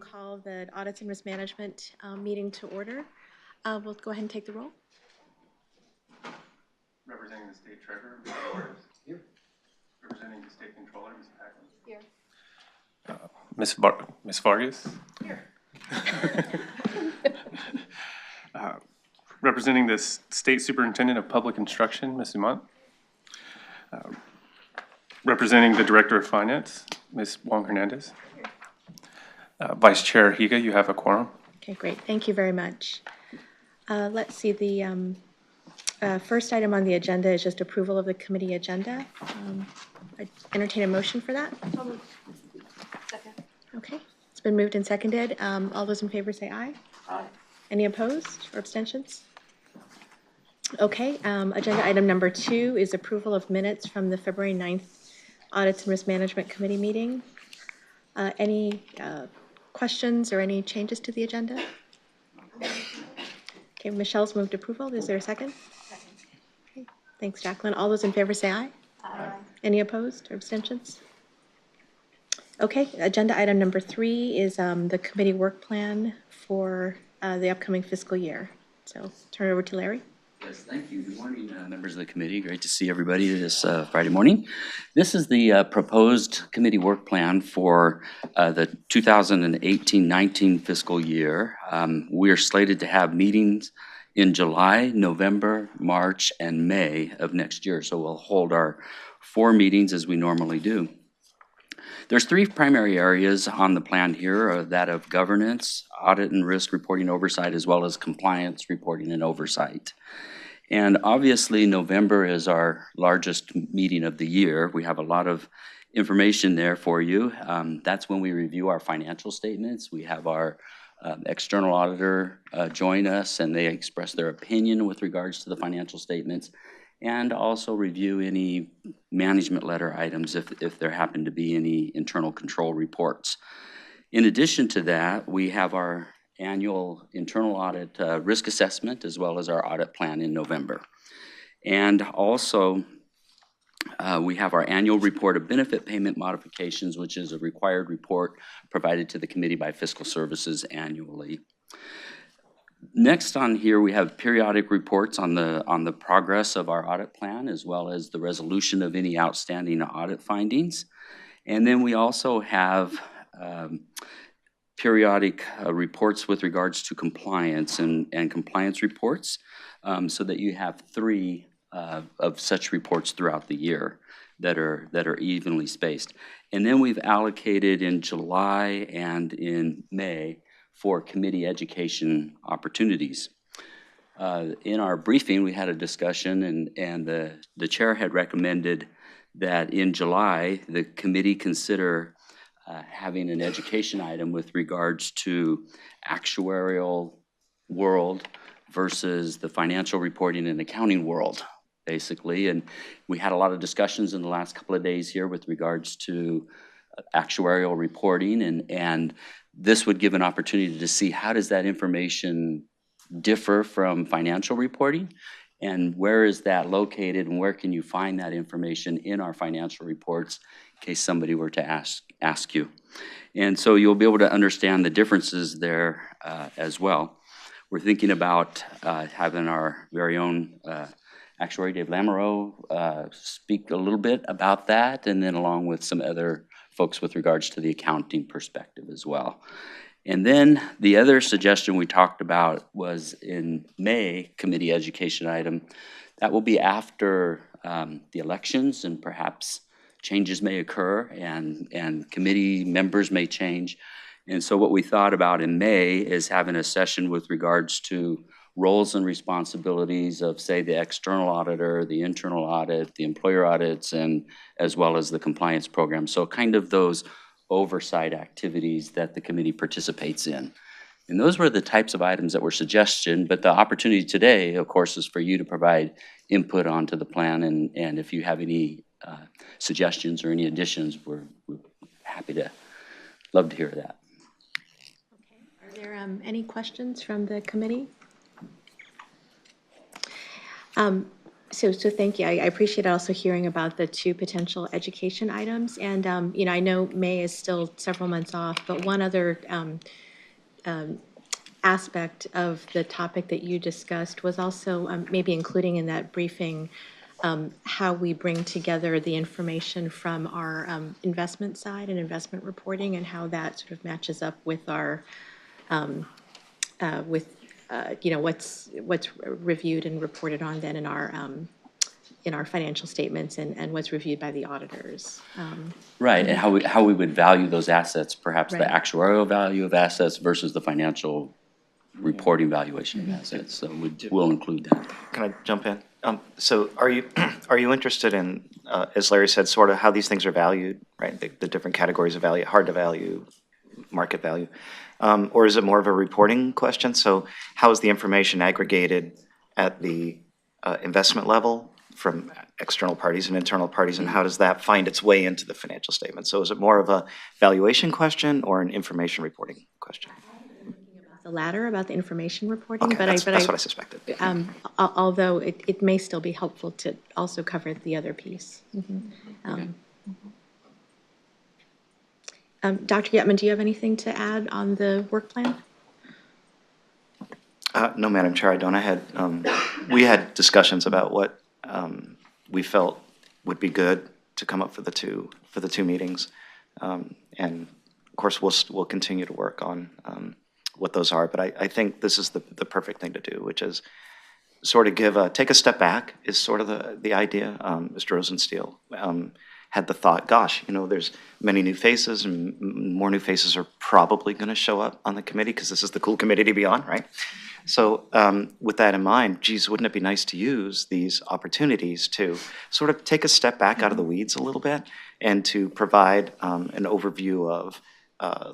call the Audits and Risk Management meeting to order. We'll go ahead and take the roll. Representing the State Treasurer, Mr. Ward. Here. Representing the State Controller, Ms. Packman. Here. Ms. Vargas. Here. Representing the State Superintendent of Public Instruction, Ms. Dumont. Representing the Director of Finance, Ms. Wong Hernandez. Vice Chair Higa, you have a quorum. Okay, great. Thank you very much. Let's see, the first item on the agenda is just approval of the committee agenda. I entertain a motion for that. Second. Okay, it's been moved and seconded. All those in favor say aye. Aye. Any opposed or abstentions? Okay, agenda item number 2 is approval of minutes from the February 9th Audits and Risk Management Committee meeting. Any questions or any changes to the agenda? Okay, Michelle's moved approval. Is there a second? Second. Okay, thanks, Jacqueline. All those in favor say aye. Aye. Any opposed or abstentions? Okay, agenda item number 3 is the committee work plan for the upcoming fiscal year. So turn it over to Larry. Yes, thank you. Good morning, members of the committee. Great to see everybody this Friday morning. This is the proposed committee work plan for the 2018-19 fiscal year. We are slated to have meetings in July, November, March, and May of next year. So we'll hold our 4 meetings as we normally do. There's 3 primary areas on the plan here, that of governance, audit and risk reporting oversight, as well as compliance reporting and oversight. And obviously, November is our largest meeting of the year. We have a lot of information there for you. That's when we review our financial statements. We have our external auditor join us, and they express their opinion with regards to the financial statements, and also review any management letter items if there happen to be any internal control reports. In addition to that, we have our annual internal audit risk assessment, as well as our audit plan in November. And also, we have our annual report of benefit payment modifications, which is a required report provided to the committee by Fiscal Services annually. Next on here, we have periodic reports on the progress of our audit plan, as well as the resolution of any outstanding audit findings. And then we also have periodic reports with regards to compliance and compliance reports, so that you have 3 of such reports throughout the year that are evenly spaced. And then we've allocated in July and in May for committee education opportunities. In our briefing, we had a discussion, and the chair had recommended that in July, the committee consider having an education item with regards to actuarial world versus the financial reporting and accounting world, basically. And we had a lot of discussions in the last couple of days here with regards to actuarial reporting, and this would give an opportunity to see how does that information differ from financial reporting, and where is that located, and where can you find that information in our financial reports in case somebody were to ask you. And so you'll be able to understand the differences there as well. We're thinking about having our very own actuary, Dave Lamoureux, speak a little bit about that, and then along with some other folks with regards to the accounting perspective as well. And then the other suggestion we talked about was in May, committee education item. That will be after the elections, and perhaps changes may occur, and committee members may change. And so what we thought about in May is having a session with regards to roles and responsibilities of, say, the external auditor, the internal audit, the employer audits, and as well as the compliance program. So kind of those oversight activities that the committee participates in. And those were the types of items that were suggested, but the opportunity today, of course, is for you to provide input onto the plan, and if you have any suggestions or any additions, we're happy to, love to hear that. Okay. Are there any questions from the committee? So thank you. I appreciate also hearing about the two potential education items. And, I know May is still several months off, but one other aspect of the topic that you discussed was also maybe including in that briefing how we bring together the information from our investment side and investment reporting, and how that sort of matches up with our, what's reviewed and reported on then in our financial statements, and what's reviewed by the auditors. Right, and how we would value those assets, perhaps the Right. actuarial value of assets versus the financial reporting valuation of assets. So we'll include that. Can I jump in? So are you interested in, as Larry said, sort of how these things are valued, right? The different categories of value, hard to value, market value? Or is it more of a reporting question? So how is the information aggregated at the investment level from external parties and internal parties, and how does that find its way into the financial statement? So is it more of a valuation question or an information reporting question? The latter, about the information reporting, Okay, but that's what I suspected. Although it may still be helpful to also cover the other piece. Dr. Yetman, do you have anything to add on the work plan? No, Madam Chair, I don't. We had discussions about what we felt would be good to come up for the two meetings, and of course we'll continue to work on what those are. But I think this is the perfect thing to do, which is sort of take a step back is sort of the idea. Mr. Rosensteel had the thought, gosh, there's many new faces, and more new faces are probably going to show up on the committee because this is the cool committee to be on, right? So with that in mind, geez, wouldn't it be nice to use these opportunities to sort of take a step back out of the weeds a little bit and to provide an overview of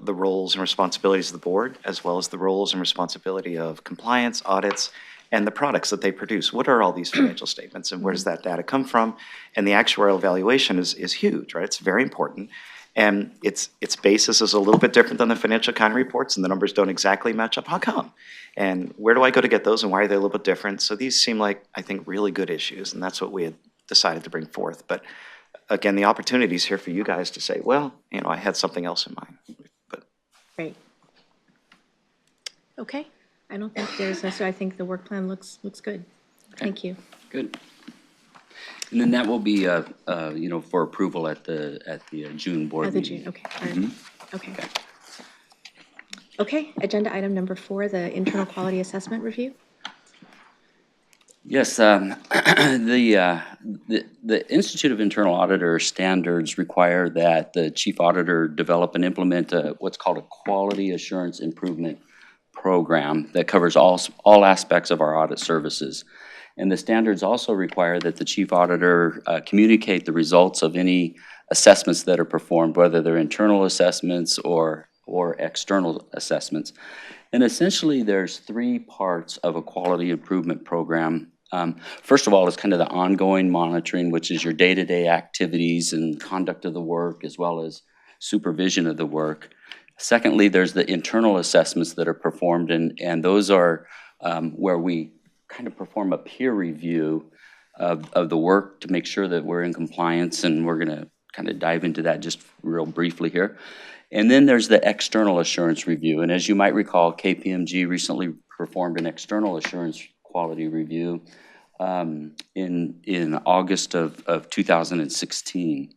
the roles and responsibilities of the board, as well as the roles and responsibility of compliance, audits, and the products that they produce. What are all these financial statements, and where does that data come from? And the actuarial valuation is huge, right? It's very important. And its basis is a little bit different than the financial accounting reports, and the numbers don't exactly match up. How come? And where do I go to get those, and why are they a little bit different? So these seem like, I think, really good issues, and that's what we had decided to bring forth. But again, the opportunity is here for you guys to say, well, I had something else in mind. But Great. Okay. I don't think so I think the work plan looks good. Thank you. Good. And then that will be, for approval at the June board The meeting. June, okay. All right. Okay. Okay, agenda item number 4, the internal quality assessment review. Yes, the Institute of Internal Auditor standards require that the chief auditor develop and implement what's called a quality assurance improvement program that covers all aspects of our audit services. And the standards also require that the chief auditor communicate the results of any assessments that are performed, whether they're internal assessments or external assessments. And essentially, there's 3 parts of a quality improvement program. First of all, it's kind of the ongoing monitoring, which is your day-to-day activities and conduct of the work, as well as supervision of the work. Secondly, there's the internal assessments that are performed, and those are where we kind of perform a peer review of the work to make sure that we're in compliance, and we're going to kind of dive into that just real briefly here. And then there's the external assurance review, and as you might recall, KPMG recently performed an external assurance quality review in August of 2016.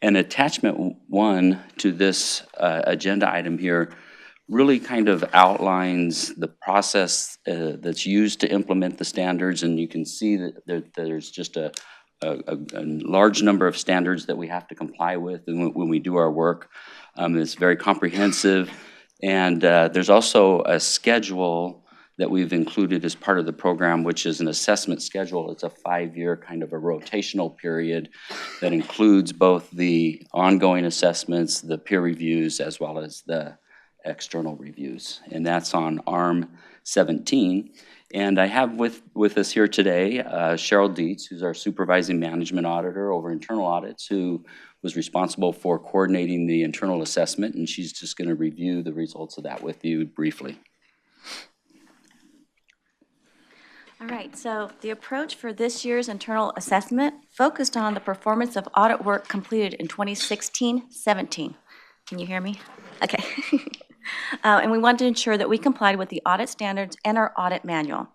And attachment 1 to this agenda item here really kind of outlines the process that's used to implement the standards, and you can see that there's just a large number of standards that we have to comply with when we do our work. It's very comprehensive, and there's also a schedule that we've included as part of the program, which is an assessment schedule. It's a 5-year kind of a rotational period that includes both the ongoing assessments, the peer reviews, as well as the external reviews. And that's on ARM 17. And I have with us here today Cheryl Dietz, who's our supervising management auditor over internal audits, who was responsible for coordinating the internal assessment, and she's just going to review the results of that with you briefly. All right, so the approach for this year's internal assessment focused on the performance of audit work completed in 2016-17. Can you hear me? Okay. And we wanted to ensure that we complied with the audit standards and our audit manual.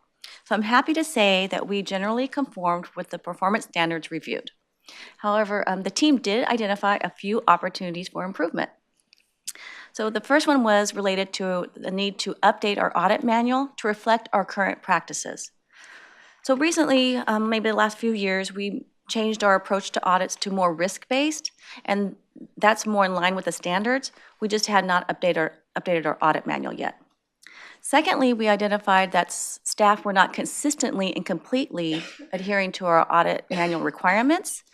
So I'm happy to say that we generally conformed with the performance standards reviewed. However, the team did identify a few opportunities for improvement. So the first one was related to the need to update our audit manual to reflect our current practices. So recently, maybe the last few years, we changed our approach to audits to more risk-based, and that's more in line with the standards. We just had not updated our audit manual yet. Secondly, we identified that staff were not consistently and completely adhering to our audit manual requirements.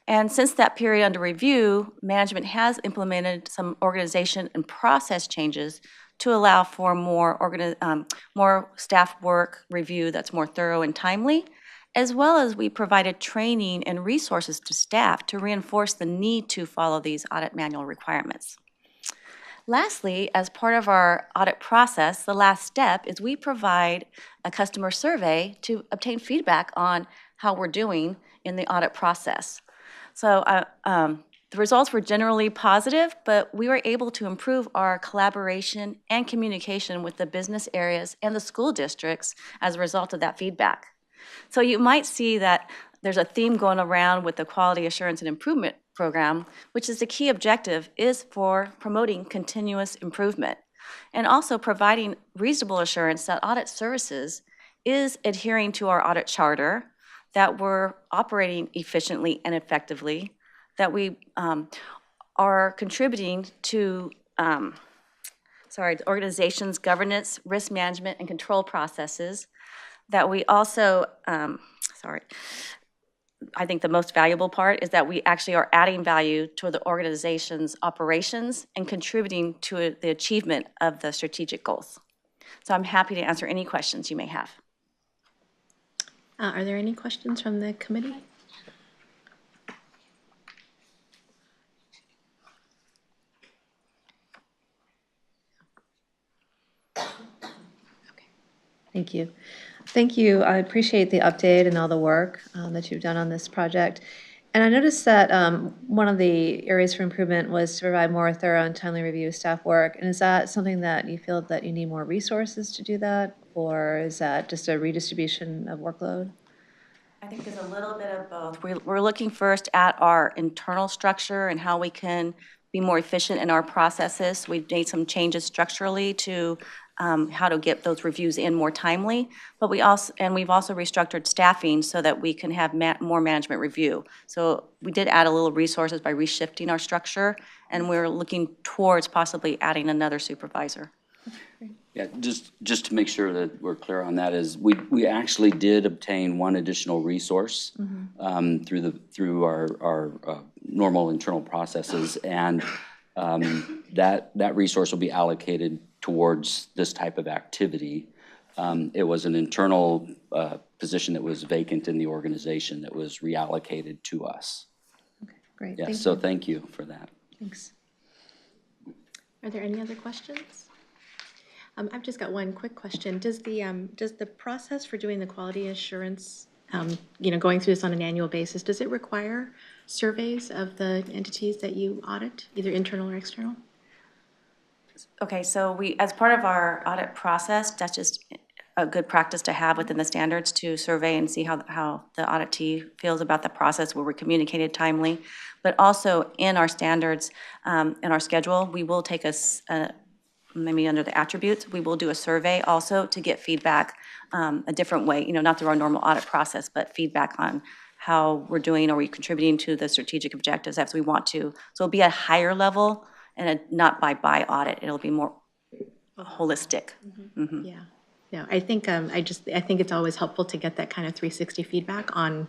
And since that period under review, management has implemented some organization and process changes to allow for more staff work review that's more thorough and timely, as well as we provided training and resources to staff to reinforce the need to follow these audit manual requirements. Lastly, as part of our audit process, the last step is we provide a customer survey to obtain feedback on how we're doing in the audit process. So the results were generally positive, but we were able to improve our collaboration and communication with the business areas and the school districts as a result of that feedback. So you might see that there's a theme going around with the Quality Assurance and Improvement Program, which is the key objective is for promoting continuous improvement and also providing reasonable assurance that audit services is adhering to our audit charter, that we're operating efficiently and effectively, that we are contributing to the organization's governance, risk management, and control processes, that we also, I think the most valuable part is that we actually are adding value to the organization's operations and contributing to the achievement of the strategic goals. So I'm happy to answer any questions you may have. Are there any questions from the committee? Thank you. Thank you. I appreciate the update and all the work that you've done on this project. And I noticed that one of the areas for improvement was to provide more thorough and timely review of staff work. And is that something that you feel that you need more resources to do that? Or is that just a redistribution of workload? I think there's a little bit of both. We're looking first at our internal structure and how we can be more efficient in our processes. We've made some changes structurally to how to get those reviews in more timely. But we've also restructured staffing so that we can have more management review. So we did add a little resources by reshifting our structure, and we're looking towards possibly adding another supervisor. Yeah, just to make sure that we're clear on that is we actually did obtain one additional resource through our normal internal processes, and that resource will be allocated towards this type of activity. It was an internal position that was vacant in the organization that was reallocated to us. Okay, great. Yeah, Thank you. thank you for that. Thanks. Are there any other questions? I've just got one quick question. Does the process for doing the quality assurance, going through this on an annual basis, does it require surveys of the entities that you audit, either internal or external? Okay, so as part of our audit process, that's just a good practice to have within the standards to survey and see how the auditee feels about the process where we're communicated timely. But also in our standards, in our schedule, we will take maybe under the attributes, we will do a survey also to get feedback a different way, not through our normal audit process, but feedback on how we're doing, are we contributing to the strategic objectives as we want to. So it'll be a higher level and not by audit. It'll be more holistic. Mm-hmm. Mm-hmm. Yeah. No, I think I think it's always helpful to get that kind of 360 feedback on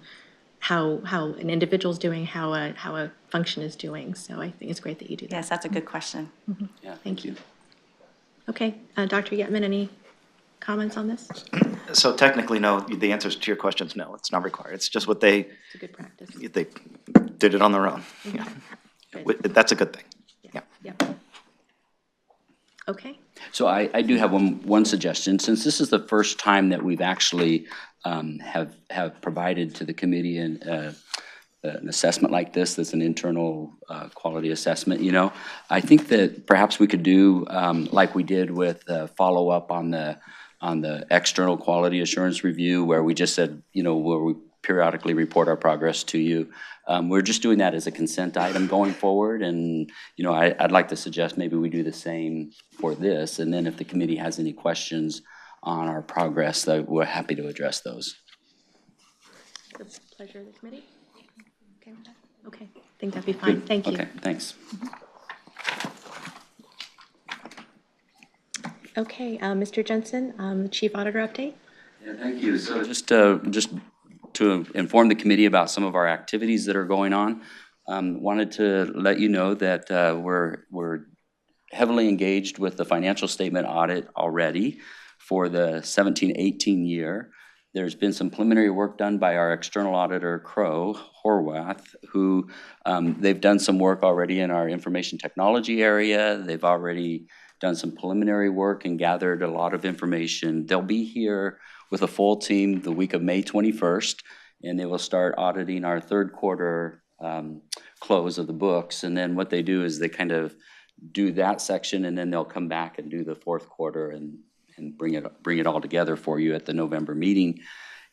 how an individual's doing, how a function is doing. So I think it's great that you do that. Yes, that's a good question. Mm-hmm. Yeah, Thank you. Okay, Dr. Yetman, any comments on this? So technically, no, the answer to your question is no, it's not required. It's just what It's a good practice. they did it on their own. Yeah. Good. That's a good thing. Yeah. Yep. Okay. So I do have one suggestion. Since this is the first time that we've actually have provided to the committee an assessment like this, that's an internal quality assessment, you know, I think that perhaps we could do like we did with follow-up on the external quality assurance review, where we just said, you know, where we periodically report our progress to you. We're just doing that as a consent item going forward, and you know, I'd like to suggest maybe we do the same for this, and then if the committee has any questions on our progress, we're happy to address those. The pleasure of the committee. Okay with that? Okay, I think that'd be fine. Good. Thank you. Okay, thanks. Okay, Mr. Jensen, Chief Auditor update. Yeah, thank you. So just to inform the committee about some of our activities that are going on, wanted to let you know that we're heavily engaged with the financial statement audit already for the 17-18 year. There's been some preliminary work done by our external auditor, Crowe Horwath, who they've done some work already in our information technology area. They've already done some preliminary work and gathered a lot of information. They'll be here with a full team the week of May 21st, and they will start auditing our third quarter close of the books. And then what they do is they kind of do that section, and then they'll come back and do the fourth quarter and bring it all together for you at the November meeting.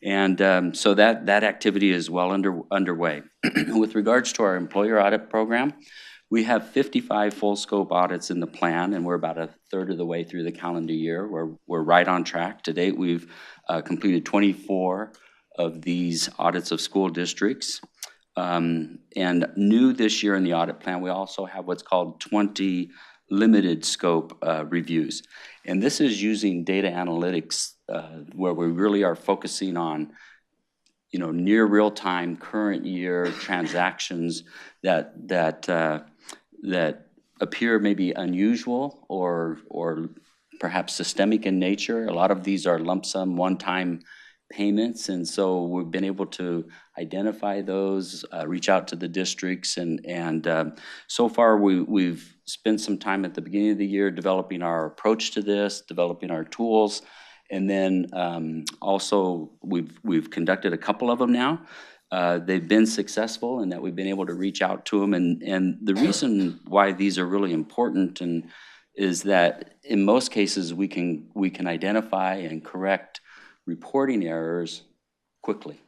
And so that activity is well underway. With regards to our employer audit program, we have 55 full scope audits in the plan, and we're about a third of the way through the calendar year. We're right on track. To date, we've completed 24 of these audits of school districts. And new this year in the audit plan, we also have what's called 20 limited scope reviews. And this is using data analytics where we really are focusing on, you know, near real-time, current year transactions that appear maybe unusual or perhaps systemic in nature. A lot of these are lump sum, one-time payments, and so we've been able to identify those, reach out to the districts, and so far we've spent some time at the beginning of the year developing our approach to this, developing our tools, and then also we've conducted a couple of them now. They've been successful in that we've been able to reach out to them, and the reason why these are really important is that in most cases we can identify and correct reporting errors quickly,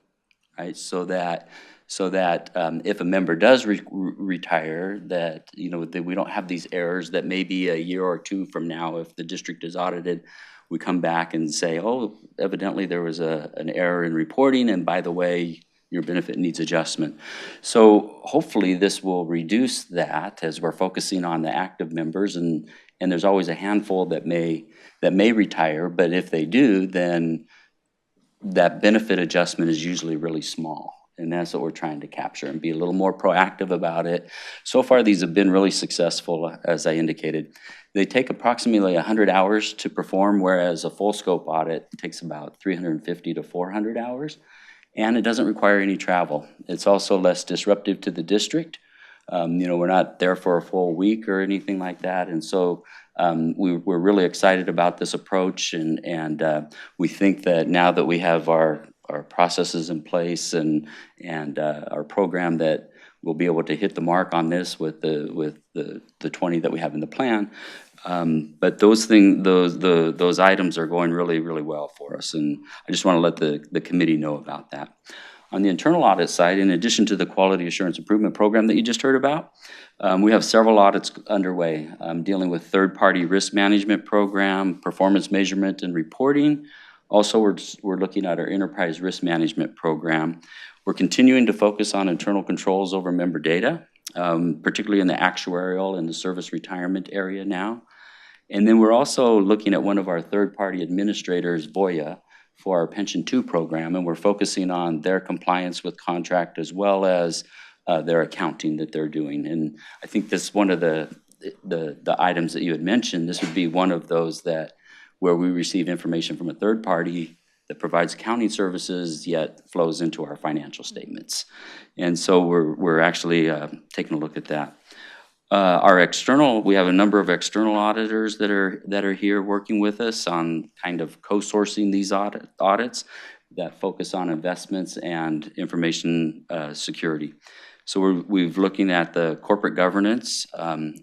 right? So that if a member does retire, that you know that we don't have these errors that maybe a year or two from now, if the district is audited, we come back and say, oh, evidently there was an error in reporting, and by the way, your benefit needs adjustment. So hopefully this will reduce that as we're focusing on the active members, and there's always a handful that may retire, but if they do, then that benefit adjustment is usually really small. And that's what we're trying to capture and be a little more proactive about it. So far, these have been really successful, as I indicated. They take approximately 100 hours to perform, whereas a full scope audit takes about 350 to 400 hours. And it doesn't require any travel. It's also less disruptive to the district. You know, we're not there for a full week or anything like that. And so we're really excited about this approach, and we think that now that we have our processes in place and our program, that we'll be able to hit the mark on this with the 20 that we have in the plan. But those items are going really, really well for us, and I just want to let the committee know about that. On the internal audit side, in addition to the Quality Assurance Improvement Program that you just heard about, we have several audits underway dealing with third-party risk management program, performance measurement and reporting. Also, we're looking at our enterprise risk management program. We're continuing to focus on internal controls over member data, particularly in the actuarial and the service retirement area now. And then we're also looking at one of our third-party administrators, Voya, for our Pension 2 program, and we're focusing on their compliance with contract as well as their accounting that they're doing. And I think this one of the items that you had mentioned, this would be one of those that where we receive information from a third party that provides accounting services yet flows into our financial statements. And so we're actually taking a look at that. We have a number of external auditors that are here working with us on kind of co-sourcing these audits that focus on investments and information security. So we've looking at the corporate governance,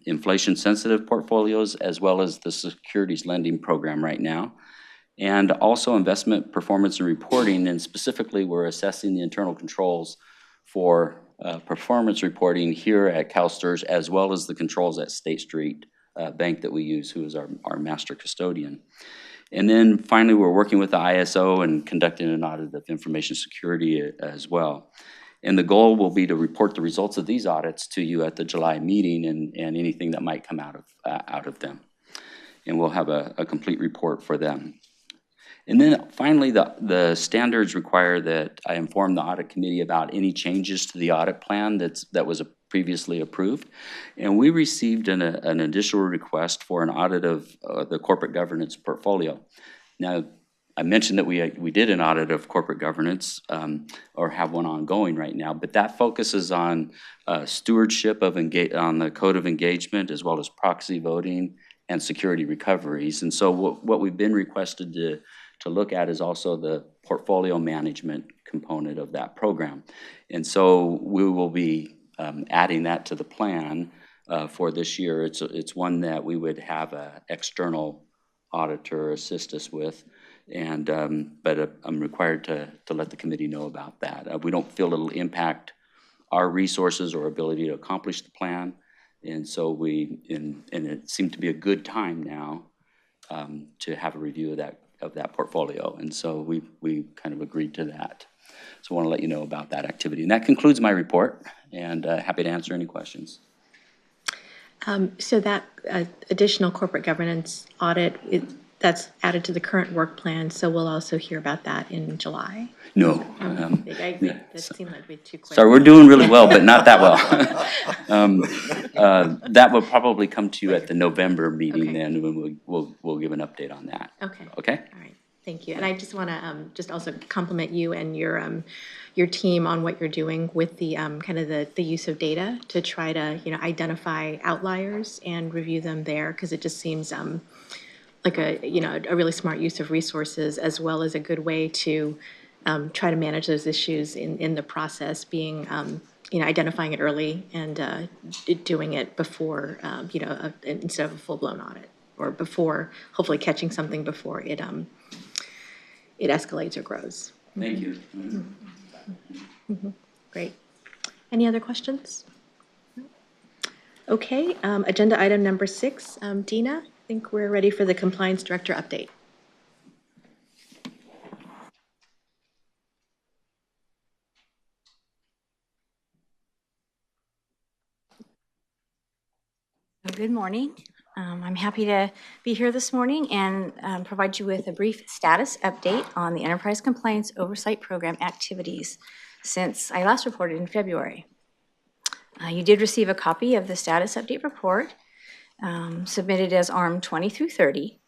inflation-sensitive portfolios, as well as the securities lending program right now, and also investment performance and reporting. And specifically, we're assessing the internal controls for performance reporting here at CalSTRS, as well as the controls at State Street Bank that we use, who is our master custodian. And then finally, we're working with the ISO and conducting an audit of information security as well. And the goal will be to report the results of these audits to you at the July meeting and anything that might come out of them. And we'll have a complete report for them. And then finally, the standards require that I inform the audit committee about any changes to the audit plan that was previously approved. And we received an additional request for an audit of the corporate governance portfolio. Now, I mentioned that we did an audit of corporate governance, or have one ongoing right now, but that focuses on stewardship on the code of engagement, as well as proxy voting and security recoveries. And so what we've been requested to look at is also the portfolio management component of that program. And so we will be adding that to the plan for this year. It's one that we would have an external auditor assist us with, and but I'm required to let the committee know about that. We don't feel it'll impact our resources or ability to accomplish the plan, and so and it seemed to be a good time now to have a review of that portfolio, and so we kind of agreed to that. So I want to let you know about that activity. And that concludes my report, and happy to answer any questions. So that additional corporate governance audit, that's added to the current work plan, so we'll also hear about that in July? No. I agree. That seemed like we'd be too quick. Sorry, we're doing really well, but not that well. That will probably come to you at the November meeting, Okay. then when we'll give an update on that. Okay. Okay? All right. Thank you. And I just want to just also compliment you and your team on what you're doing with the kind of the use of data to try to identify outliers and review them there, because it just seems like a really smart use of resources, as well as a good way to try to manage those issues in the process, being identifying it early and doing it before instead of a full-blown audit, or before hopefully catching something before it escalates or grows. Thank you. Great. Any other questions? Okay, agenda item number 6. Dina, I think we're ready for the compliance director update. Good morning. I'm happy to be here this morning and provide you with a brief status update on the Enterprise Compliance Oversight Program activities since I last reported in February. You did receive a copy of the status update report submitted as ARM 20 through 30,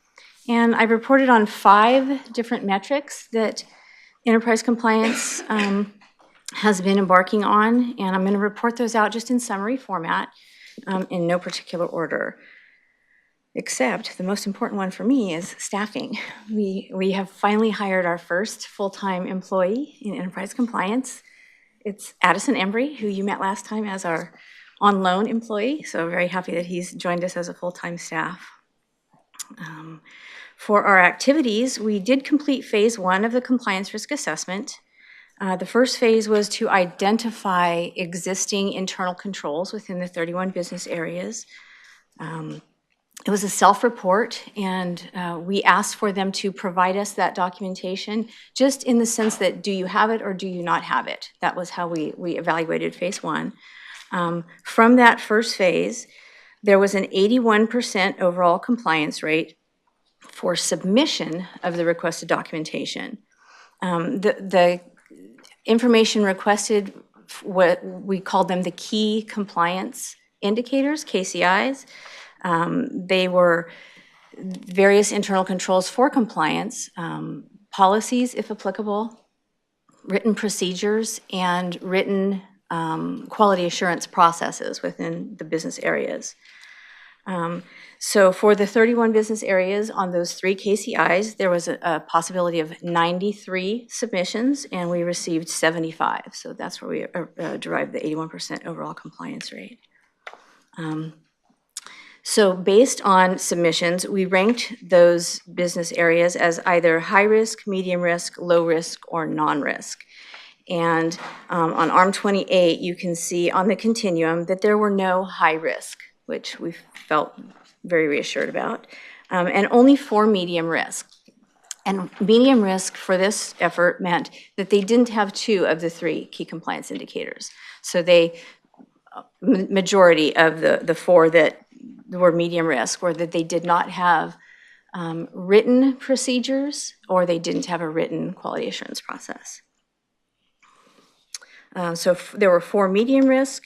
and I reported on 5 different metrics that Enterprise Compliance has been embarking on, and I'm going to report those out just in summary format in no particular order. Except the most important one for me is staffing. We have finally hired our first full-time employee in Enterprise Compliance. It's Addison Embry, who you met last time as our on-loan employee, so very happy that he's joined us as a full-time staff. For our activities, we did complete phase 1 of the compliance risk assessment. The first phase was to identify existing internal controls within the 31 business areas. It was a self-report, and we asked for them to provide us that documentation, just in the sense that, do you have it or do you not have it? That was how we evaluated phase 1. From that first phase, there was an 81% overall compliance rate for submission of the requested documentation. The information requested, what we called them the key compliance indicators, KCIs. They were various internal controls for compliance, policies, if applicable, written procedures, and written quality assurance processes within the business areas. So for the 31 business areas on those 3 KCIs, there was a possibility of 93 submissions, and we received 75. So that's where we derived the 81% overall compliance rate. So based on submissions, we ranked those business areas as either high risk, medium risk, low risk, or non-risk. And on ARM 28, you can see on the continuum that there were no high risk, which we felt very reassured about, and only 4 medium risk. And medium risk for this effort meant that they didn't have 2 of the 3 key compliance indicators. So majority of the 4 that were medium risk were that they did not have written procedures, or they didn't have a written quality assurance process. So there were 4 medium risk,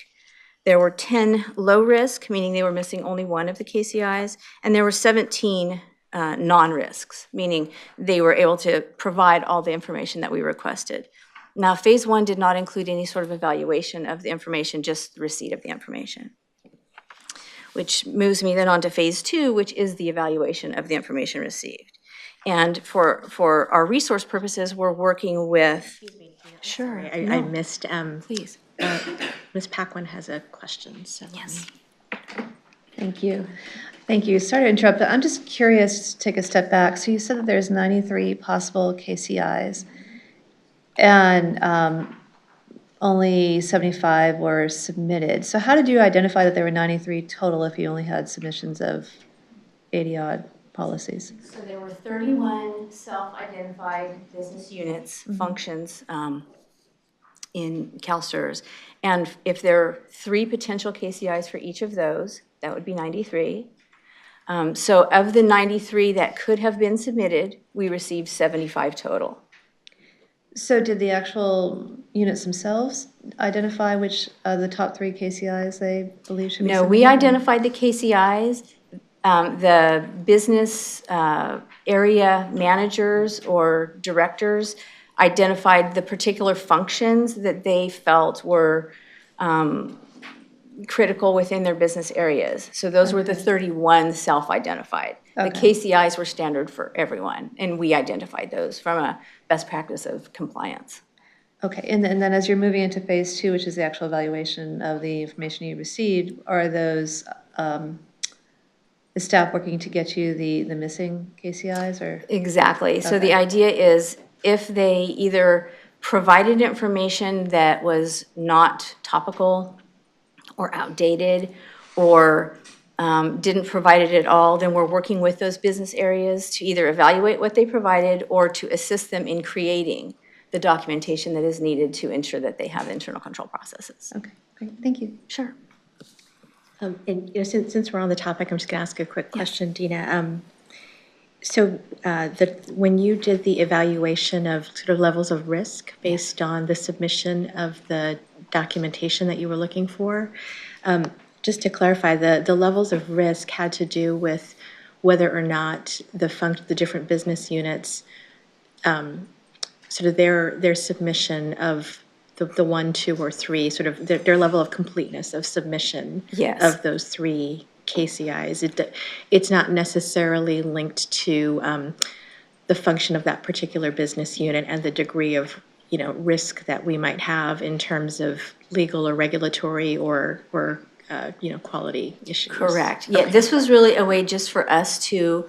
there were 10 low risk, meaning they were missing only 1 of the KCIs, and there were 17 non-risks, meaning they were able to provide all the information that we requested. Now, phase 1 did not include any sort of evaluation of the information, just the receipt of the information. Which moves me then on to phase 2, which is the evaluation of the information received. And for our resource purposes, we're working with. Excuse me, Tina. Sure. Sorry, I missed. Please. Ms. Paquin has a question. So Yes. Thank you. Thank you. Sorry to interrupt, but I'm just curious to take a step back. So you said that there's 93 possible KCIs, and only 75 were submitted. So how did you identify that there were 93 total if you only had submissions of 80-odd policies? So there were 31 self-identified business units, functions in CalSTRS. And if there are 3 potential KCIs for each of those, that would be 93. So of the 93 that could have been submitted, we received 75 total. So did the actual units themselves identify which of the top 3 KCIs they believe should be submitted? No, we identified the KCIs. The business area managers or directors identified the particular functions that they felt were critical within their business areas. So those were the 31 self-identified. The KCIs were standard for everyone, and we identified those from a best practice of compliance. Okay, and then as you're moving into phase 2, which is the actual evaluation of the information you received, are those the staff working to get you the missing KCIs, or? Exactly. So the idea is if they either provided information that was not topical or outdated, or didn't provide it at all, then we're working with those business areas to either evaluate what they provided or to assist them in creating the documentation that is needed to ensure that they have internal control processes. Okay, great, thank you. Sure. And since we're on the topic, I'm just going to ask a quick question, Dina. So when you did the evaluation of sort of levels of risk based on the submission of the documentation that you were looking for, just to clarify, the levels of risk had to do with whether or not the different business units, sort of their submission of the 1, 2, or 3, sort of their level of completeness of submission of those 3 KCIs. It's not necessarily linked to the function of that particular business unit and the degree of risk that we might have in terms of legal or regulatory or quality issues. Correct. Yeah, this was really a way just for us to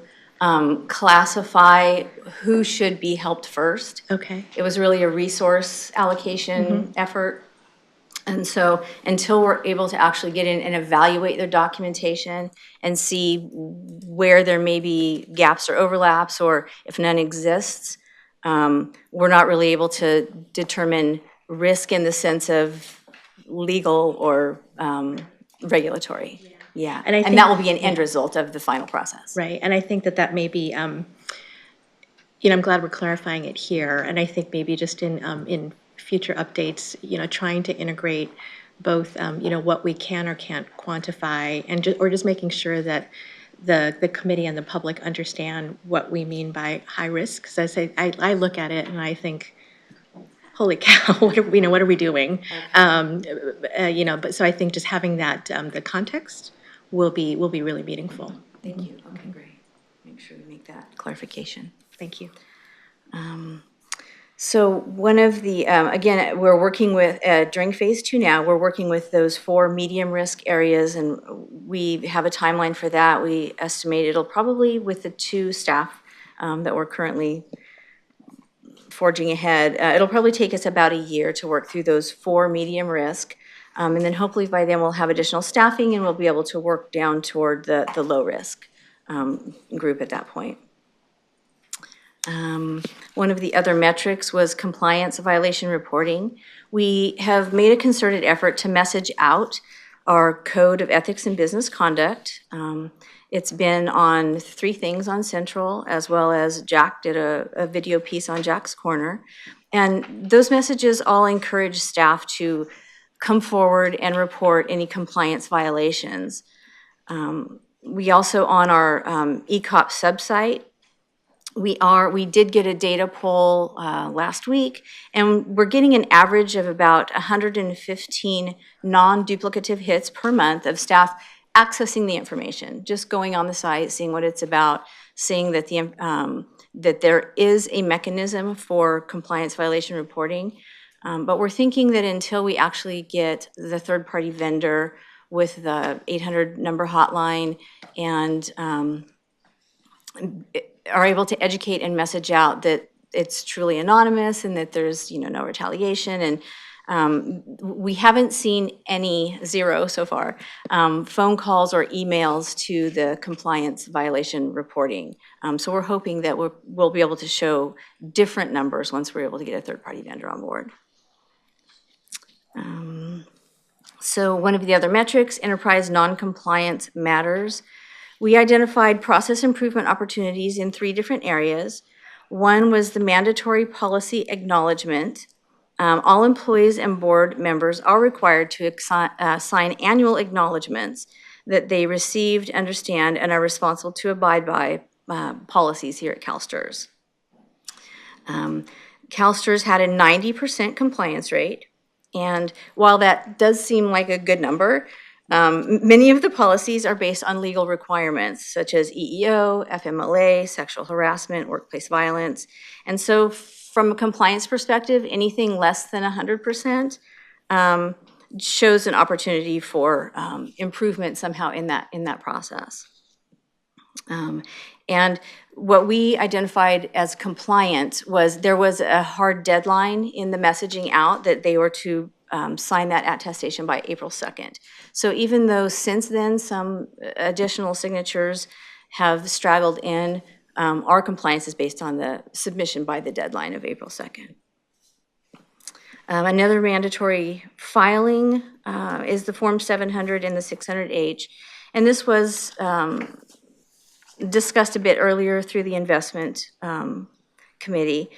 classify who should be helped first. Okay. It was really a resource allocation effort. And so until we're able to actually get in and evaluate their documentation and see where there may be gaps or overlaps, or if none exists, we're not really able to determine risk in the sense of legal or regulatory. Yeah. And that will be an end result of the final process. Right. And I think that may be, I'm glad we're clarifying it here. And I think maybe just in future updates, trying to integrate both, what we can or can't quantify, and just making sure that the committee and the public understand what we mean by high risk. Because I look at it and I think holy cow, what are we doing? But so I think just having that, the context will be really meaningful. Thank you. Okay, great. Make sure to make that clarification. Thank you. So one of the, again, we're working with, during phase 2 now, we're working with those 4 medium risk areas, and we have a timeline for that. We estimate it'll probably, with the 2 staff that we're currently forging ahead, it'll probably take us about a year to work through those 4 medium risk. And then hopefully by then we'll have additional staffing and we'll be able to work down toward the low risk group at that point. One of the other metrics was compliance violation reporting. We have made a concerted effort to message out our code of ethics and business conduct. It's been on 3 things on Central, as well as Jack did a video piece on Jack's Corner. And those messages all encourage staff to come forward and report any compliance violations. We also, on our ECOP subsite, we did get a data poll last week, and we're getting an average of about 115 non-duplicative hits per month of staff accessing the information, just going on the site, seeing what it's about, seeing that that there is a mechanism for compliance violation reporting. But we're thinking that until we actually get the third-party vendor with the 800 number hotline and are able to educate and message out that it's truly anonymous and that there's no retaliation, and we haven't seen zero so far phone calls or emails to the compliance violation reporting. So we're hoping that we'll be able to show different numbers once we're able to get a third-party vendor on board. So one of the other metrics, enterprise non-compliance matters. We identified process improvement opportunities in 3 different areas. One was the mandatory policy acknowledgement. All employees and board members are required to sign annual acknowledgements that they received, understand, and are responsible to abide by policies here at CalSTRS. CalSTRS had a 90% compliance rate, and while that does seem like a good number, many of the policies are based on legal requirements such as EEO, FMLA, sexual harassment, workplace violence. And so from a compliance perspective, anything less than 100% shows an opportunity for improvement somehow in that process. And what we identified as compliant was there was a hard deadline in the messaging out that they were to sign that attestation by April 2nd. So even though since then some additional signatures have straggled in, our compliance is based on the submission by the deadline of April 2nd. Another mandatory filing is the Form 700 and the 600H. And this was discussed a bit earlier through the investment committee.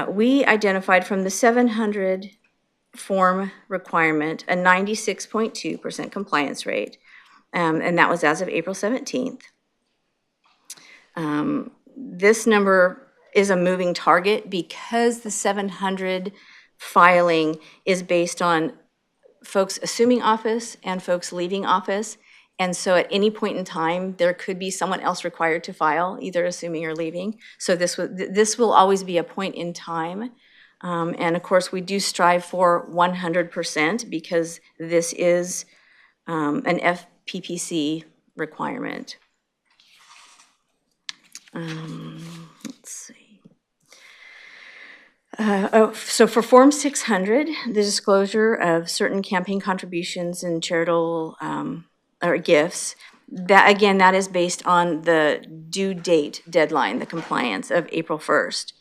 We identified from the 700 form requirement a 96.2% compliance rate, and that was as of April 17th. This number is a moving target because the 700 filing is based on folks assuming office and folks leaving office. And so at any point in time, there could be someone else required to file, either assuming or leaving. So this will always be a point in time. And of course, we do strive for 100% because this is an FPPC requirement. Let's see. So for Form 600, the disclosure of certain campaign contributions and charitable or gifts, that is based on the due date deadline, the compliance of April 1st.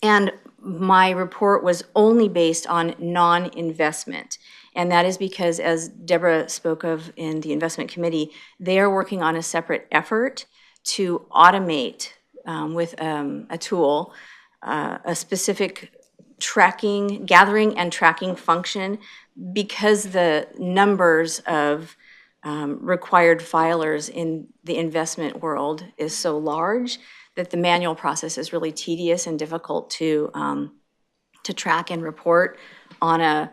And my report was only based on non-investment. And that is because, as Deborah spoke of in the investment committee, they are working on a separate effort to automate with a tool, a specific gathering and tracking function, because the numbers of required filers in the investment world is so large that the manual process is really tedious and difficult to to track and report on a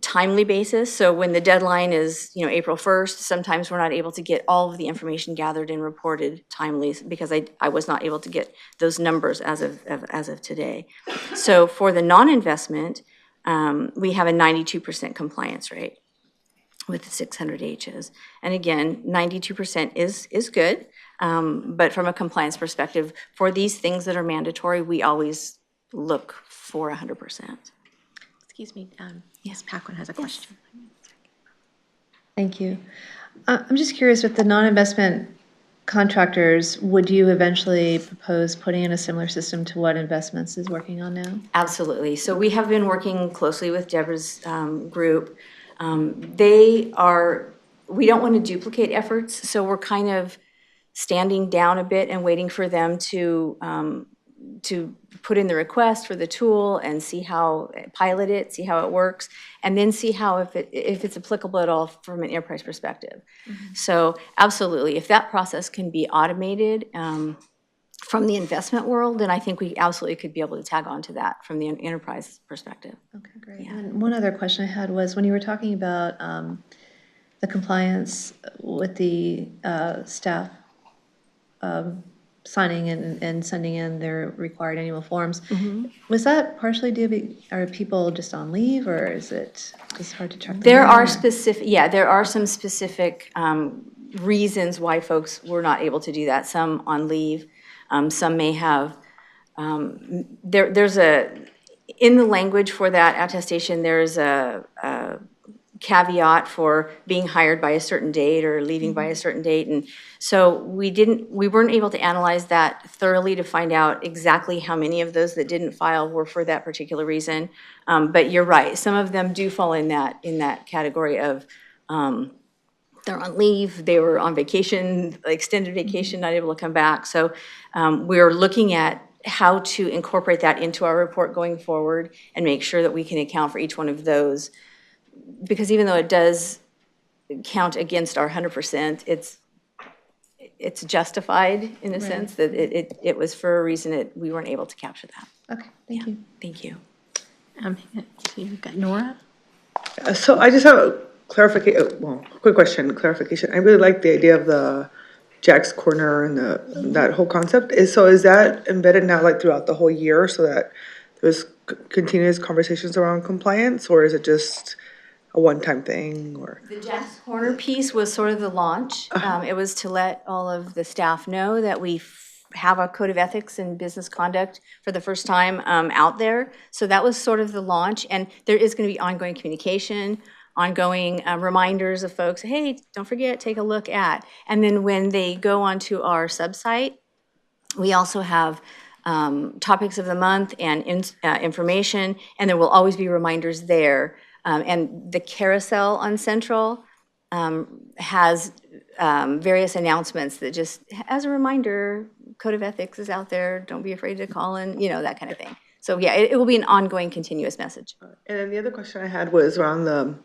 timely basis. So when the deadline is, April 1st, sometimes we're not able to get all of the information gathered and reported timely because I was not able to get those numbers as of today. So for the non-investment, we have a 92% compliance rate with the 600 H's. And again, 92% is good, but from a compliance perspective, for these things that are mandatory, we always look for 100%. Excuse me, yes, Paquin has a question. Thank you. I'm just curious, with the non-investment contractors, would you eventually propose putting in a similar system to what investments is working on now? Absolutely. So we have been working closely with Deborah's group. We don't want to duplicate efforts, so we're kind of standing down a bit and waiting for them to put in the request for the tool and pilot it, see how it works, and then see how if it's applicable at all from an enterprise perspective. Mm-hmm. So absolutely, if that process can be automated from the investment world, then I think we absolutely could be able to tag on to that from the enterprise perspective. Okay, great. Yeah. And one other question I had was, when you were talking about the compliance with the staff signing and sending in their required annual forms, mm-hmm. was that partially due, are people just on leave, or is it just hard to track them there down? There are some specific reasons why folks were not able to do that. Some on leave, some may have, there's in the language for that attestation, there's a caveat for being hired by a certain date or leaving mm-hmm. by a certain date. And so we weren't able to analyze that thoroughly to find out exactly how many of those that didn't file were for that particular reason. But you're right, some of them do fall in that category of they're on leave, they were on vacation, extended vacation, not able to come back. So we're looking at how to incorporate that into our report going forward and make sure that we can account for each one of those. Because even though it does count against our 100%, it's justified in a sense that it was for a reason we weren't able to capture that. Okay, thank you. Thank you. You've got Nora? So I just have a quick clarification. I really like the idea of the Jack's Corner and that whole concept. Is that embedded now throughout the whole year so that there's continuous conversations around compliance, or is it just a one-time thing? Or the Jack's Corner piece was sort of the launch. It was to let all of the staff know that we have a code of ethics and business conduct for the first time out there. So that was sort of the launch, and there is going to be ongoing communication, ongoing reminders of folks, hey, don't forget, take a look at. And then when they go onto our subsite, we also have topics of the month and information, and there will always be reminders there. And the carousel on Central has various announcements that just, as a reminder, Code of Ethics is out there, don't be afraid to call in, that kind of thing. So yeah, it will be an ongoing, continuous message. And then the other question I had was around the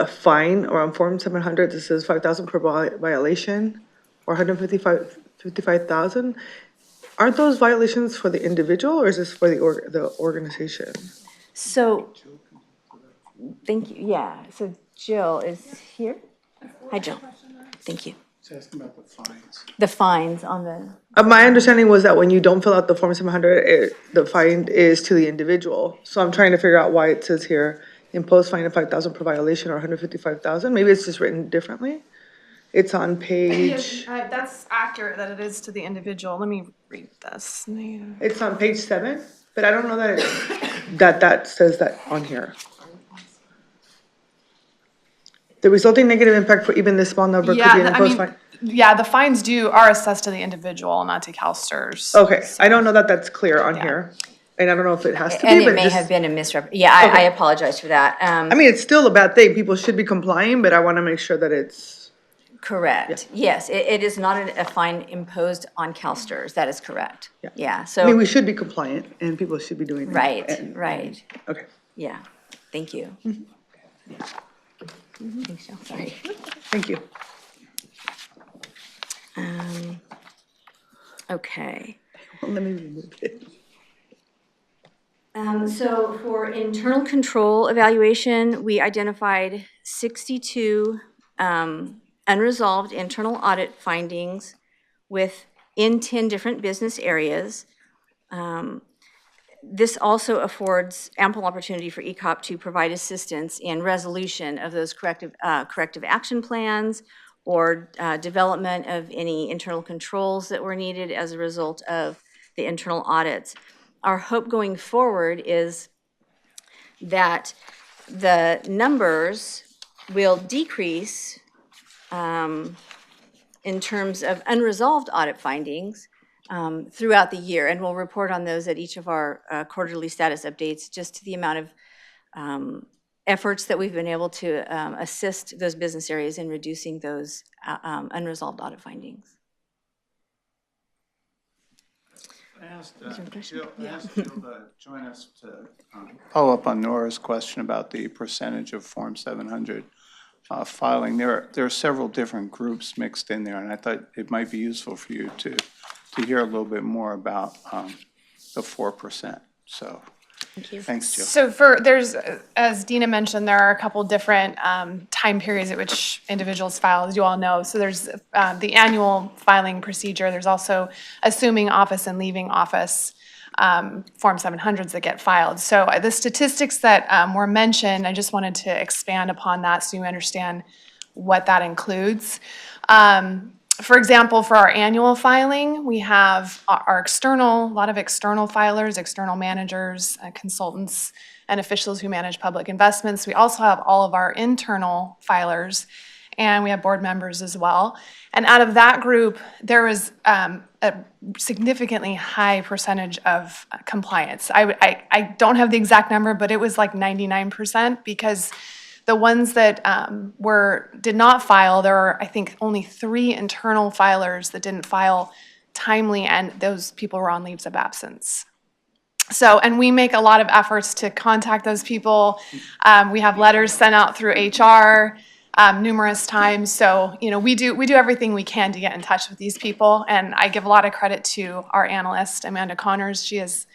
fine around Form 700. This is $5,000 per violation, or $155,000. Aren't those violations for the individual, or is this for the organization? So, thank you. Yeah. So Jill is here. Hi, Jill. Thank you. Just asking about the fines. The fines on the. My understanding was that when you don't fill out the Form 700, the fine is to the individual. So I'm trying to figure out why it says here, impose fine of $5,000 per violation or $155,000. Maybe it's just written differently. It's on page. That's accurate that it is to the individual. Let me read this. It's on page 7, but I don't know that that says that on here. The resulting negative impact for even this small number could be an imposed fine. Yeah, the fines are assessed to the individual, not to CalSTRS. Okay, so. I don't know that that's clear on here. And I don't know if it has to and be, but it may have been a misrepresentation. Yeah, okay. I apologize for that. I mean, it's still a bad thing. People should be complying, but I want to make sure that it's correct. Yeah. Yes, it is not a fine imposed on CalSTRS. That is correct. Yeah. So I mean, we should be compliant, and people should be doing that. Right. Okay. Yeah. Thank you. Mm-hmm. Thanks, Jill. Sorry. Thank you. Okay. Well, let me remove it. So for internal control evaluation, we identified 62 unresolved internal audit findings in 10 different business areas. This also affords ample opportunity for ECOP to provide assistance in resolution of those corrective action plans or development of any internal controls that were needed as a result of the internal audits. Our hope going forward is that the numbers will decrease in terms of unresolved audit findings throughout the year, and we'll report on those at each of our quarterly status updates, just to the amount of efforts that we've been able to assist those business areas in reducing those unresolved audit findings. I asked Jill to join us to follow up on Nora's question about the percentage of Form 700 filing. There are several different groups mixed in there, and I thought it might be useful for you to hear a little bit more about the 4%. So, Thank you. Thanks, Jill. So there's, as Dina mentioned, there are a couple different time periods at which individuals file, as you all know. So there's the annual filing procedure. There's also assuming office and leaving office Form 700s that get filed. So the statistics that were mentioned, I just wanted to expand upon that so you understand what that includes. For example, for our annual filing, we have a lot of external filers, external managers, consultants, and officials who manage public investments. We also have all of our internal filers, and we have board members as well. And out of that group, there was a significantly high percentage of compliance. I don't have the exact number, but it was like 99%, because the ones that did not file, there are, I think, only 3 internal filers that didn't file timely, and those people were on leaves of absence. So, and we make a lot of efforts to contact those people. We have letters sent out through HR numerous times. So, we do everything we can to get in touch with these people, and I give a lot of credit to our analyst, Amanda Connors. She is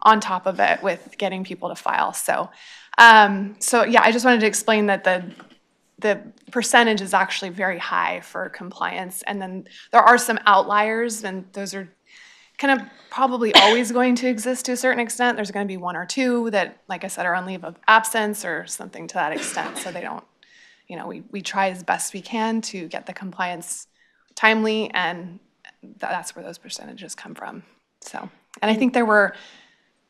on top of it with getting people to file. So yeah, I just wanted to explain that the percentage is actually very high for compliance. And then there are some outliers, and those are kind of probably always going to exist to a certain extent. There's going to be 1 or 2 that, like I said, are on leave of absence or something to that extent. So they don't, we try as best we can to get the compliance timely, and that's where those percentages come from. So, and I think there were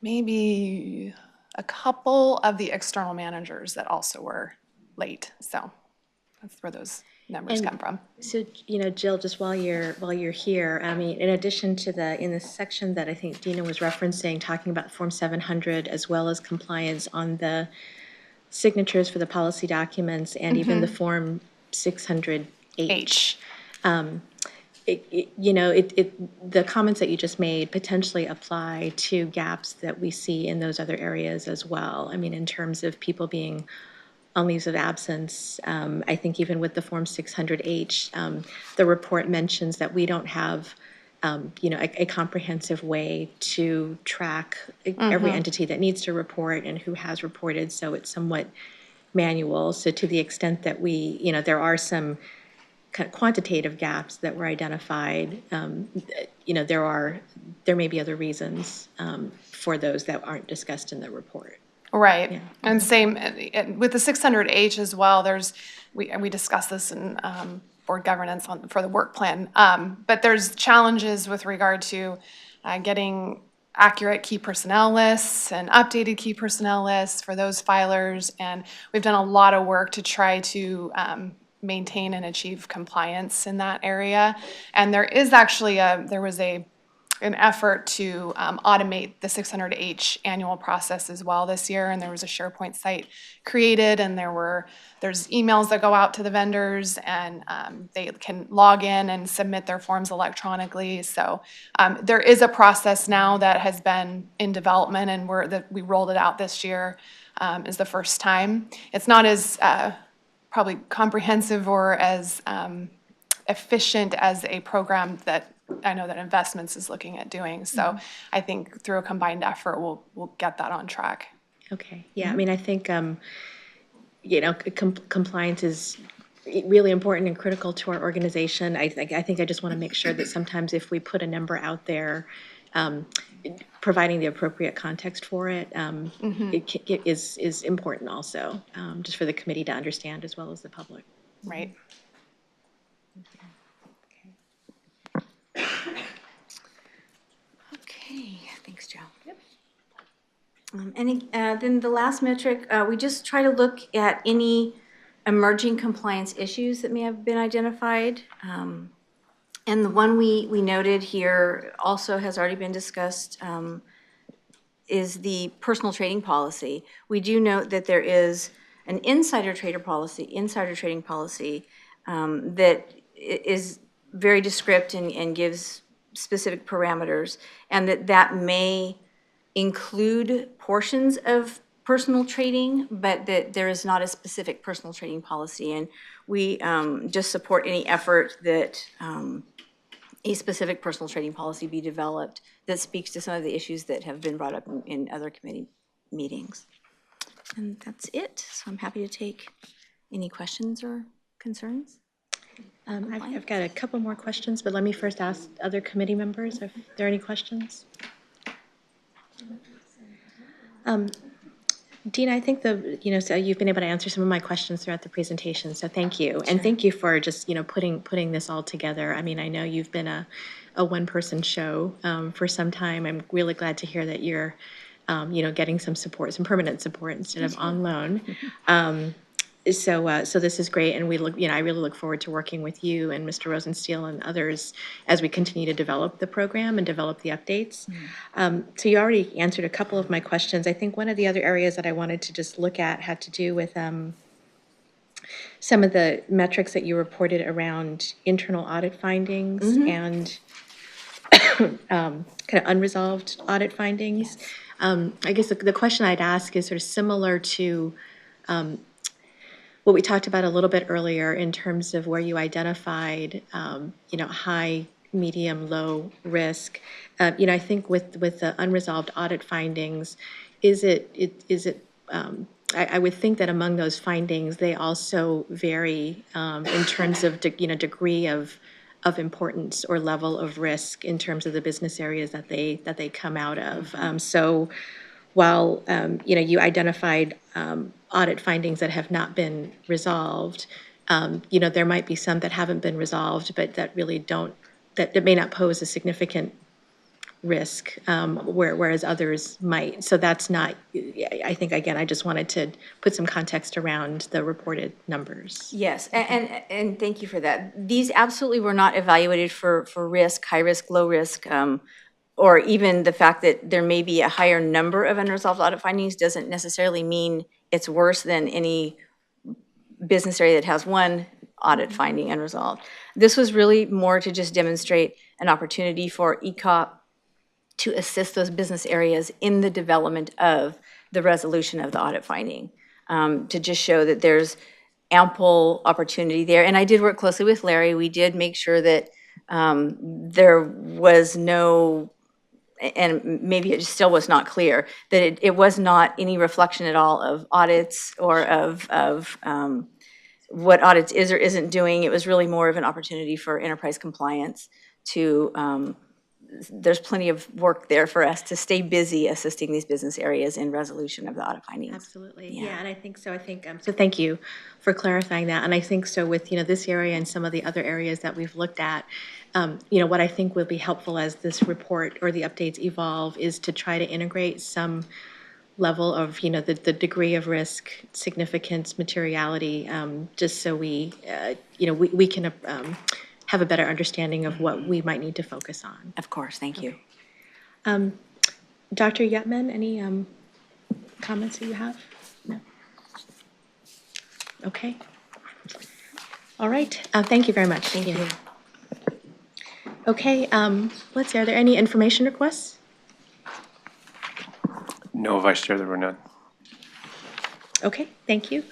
maybe a couple of the external managers that also were late. So that's where those numbers come from. So, Jill, just while you're here, I mean, in addition to in the section that I think Dina was referencing, talking about Form 700 as well as compliance on the signatures for the policy documents and even the Form 600H. The comments that you just made potentially apply to gaps that we see in those other areas as well. I mean, in terms of people being on leaves of absence, I think even with the Form 600H, the report mentions that we don't have, a comprehensive way to track every entity that needs to report and who has reported, so it's somewhat manual. So to the extent that there are some kind of quantitative gaps that were identified, there may be other reasons for those that aren't discussed in the report. Right. Yeah. And same with the 600H as well. We discussed this in board governance for the work plan, but there's challenges with regard to getting accurate key personnel lists and updated key personnel lists for those filers, and we've done a lot of work to try to maintain and achieve compliance in that area. And there is actually there was an effort to automate the 600H annual process as well this year, and there was a SharePoint site created, and there's emails that go out to the vendors, and they can log in and submit their forms electronically. So there is a process now that has been in development, and we rolled it out this year is the first time. It's not as probably comprehensive or as efficient as a program that I know that investments is looking at doing. So I think through a combined effort, we'll get that on track. Okay, yeah, I mean, I think, compliance is really important and critical to our organization. I think I just want to make sure that sometimes if we put a number out there, providing the appropriate context for it, it is important also, just for the committee to understand as well as the public. Right. Okay, thanks, Joe. Then the last metric, we just try to look at any emerging compliance issues that may have been identified. And the one we noted here also has already been discussed, is the personal trading policy. We do note that there is an insider trading policy that is very descriptive and gives specific parameters, and that may include portions of personal trading, but that there is not a specific personal trading policy. And we just support any effort that a specific personal trading policy be developed that speaks to some of the issues that have been brought up in other committee meetings. And that's it. So I'm happy to take any questions or concerns. I've got a couple more questions, but let me first ask other committee members if there are any questions. Dina, I think so you've been able to answer some of my questions throughout the presentation, so thank you. Sure. And thank you for just, putting this all together. I mean, I know you've been a one-person show for some time. I'm really glad to hear that you're, getting some support, some permanent support instead of on loan. So this is great, and I really look forward to working with you and Mr. Rosensteel and others as we continue to develop the program and develop the updates. So you already answered a couple of my questions. I think one of the other areas that I wanted to just look at had to do with some of the metrics that you reported around internal audit findings and kind of unresolved audit findings. Yes. I guess the question I'd ask is sort of similar to what we talked about a little bit earlier in terms of where you identified, high, medium, low risk. I think with the unresolved audit findings, I would think that among those findings, they also vary in terms of degree of importance or level of risk in terms of the business areas that they come out of. So while you identified audit findings that have not been resolved, there might be some that haven't been resolved, but that really that may not pose a significant risk, whereas others might. So that's not, I think, again, I just wanted to put some context around the reported numbers. Yes, and thank you for that. These absolutely were not evaluated for risk, high risk, low risk, or even the fact that there may be a higher number of unresolved audit findings doesn't necessarily mean it's worse than any business area that has one audit finding unresolved. This was really more to just demonstrate an opportunity for ECOP to assist those business areas in the development of the resolution of the audit finding, to just show that there's ample opportunity there. And I did work closely with Larry. We did make sure that there was no, and maybe it still was not clear, that it was not any reflection at all of audits or of what audits is or isn't doing. It was really more of an opportunity for enterprise compliance to, there's plenty of work there for us to stay busy assisting these business areas in resolution of the audit findings. Absolutely, yeah, and I think so. So thank you for clarifying that. And I think so with this area and some of the other areas that we've looked at, what I think will be helpful as this report or the updates evolve is to try to integrate some level of the degree of risk, significance, materiality, just so we can have a better understanding of what we might need to focus on. Of course, thank you. Dr. Yetman, any comments that you have? No? Okay. All right. Thank you very much. Thank you. Okay. Let's see. Are there any information requests? No, Vice Chair, there were none. Okay. Thank you.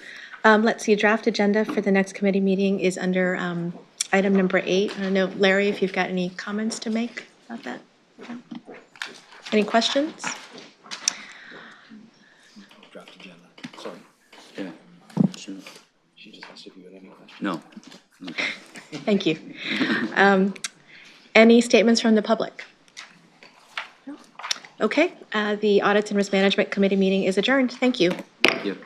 Let's see. Draft agenda for the next committee meeting is under Item number 8, I don't know, Larry, if you've got any comments to make about that? No? Any questions? Yeah. No. Thank you. Any statements from the public? No? Okay, the Audits and Risk Management Committee meeting is adjourned. Thank you. Thank you.